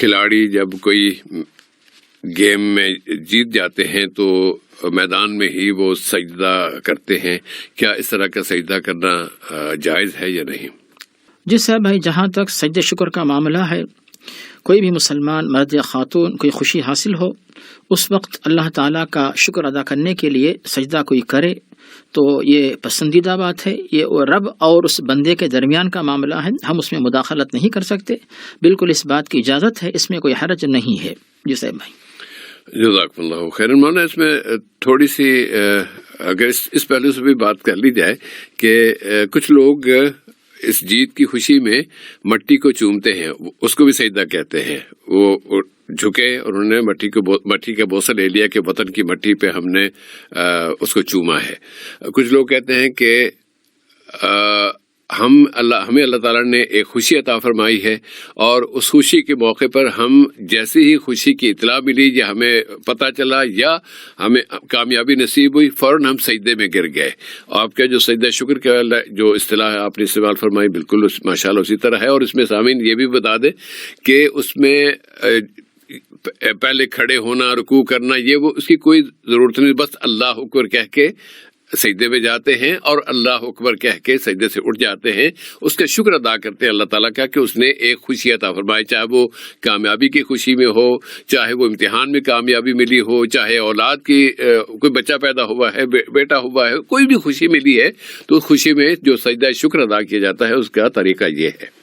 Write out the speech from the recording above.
کھلاڑی جب کوئی گیم میں جیت جاتے ہیں تو میدان میں ہی وہ سجدہ کرتے ہیں، کیا اس طرح کا سجدہ کرنا جائز ہے یا نہیں؟ جی صاحب بھائی، جہاں تک سجدہ شکر کا معاملہ ہے، کوئی بھی مسلمان مرد یا خاتون کوئی خوشی حاصل ہو، اس وقت اللہ تعالیٰ کا شکر ادا کرنے کے لیے سجدہ کوئی کرے تو یہ پسندیدہ بات ہے۔ یہ رب اور اس بندے کے درمیان کا معاملہ ہے، ہم اس میں مداخلت نہیں کر سکتے، بالکل اس بات کی اجازت ہے، اس میں کوئی حرج نہیں ہے۔ جی صاحب بھائی، جزاک اللہ خیر۔ مولانا اس میں تھوڑی سی اگر اس پہلو سے بھی بات کر لی جائے کہ کچھ لوگ اس جیت کی خوشی میں مٹی کو چومتے ہیں، اس کو بھی سجدہ کہتے ہیں، وہ جھکے اور انہوں نے مٹی کا بوسہ لے لیا کہ وطن کی مٹی پہ ہم نے اس کو چوما ہے۔ کچھ لوگ کہتے ہیں کہ ہمیں اللہ تعالیٰ نے ایک خوشی عطا فرمائی ہے اور اس خوشی کے موقع پر ہم جیسی ہی خوشی کی اطلاع ملی یا ہمیں پتہ چلا یا ہمیں کامیابی نصیب ہوئی، فوراً ہم سجدے میں گر گئے۔ آپ کا جو سجدہ شکر کا جو اصطلاح ہے آپ نے استعمال فرمائی، بالکل ماشاءاللہ اسی طرح ہے۔ اور اس میں سامعین یہ بھی بتا دیں کہ اس میں پہلے کھڑے ہونا، رکوع کرنا، یہ وہ اس کی کوئی ضرورت نہیں، بس اللہ اکبر کہہ کے سجدے میں جاتے ہیں اور اللہ اکبر کہہ کے سجدے سے اٹھ جاتے ہیں، اس کا شکر ادا کرتے ہیں اللہ تعالیٰ کا کہ اس نے ایک خوشی عطا فرمائی، چاہے وہ کامیابی کی خوشی میں ہو، چاہے وہ امتحان میں کامیابی ملی ہو، چاہے اولاد کی کوئی بچہ پیدا ہوا ہے، بیٹا ہوا ہے، کوئی بھی خوشی ملی ہے تو اس خوشی میں جو سجدہ شکر ادا کیا جاتا ہے اس کا طریقہ یہ ہے۔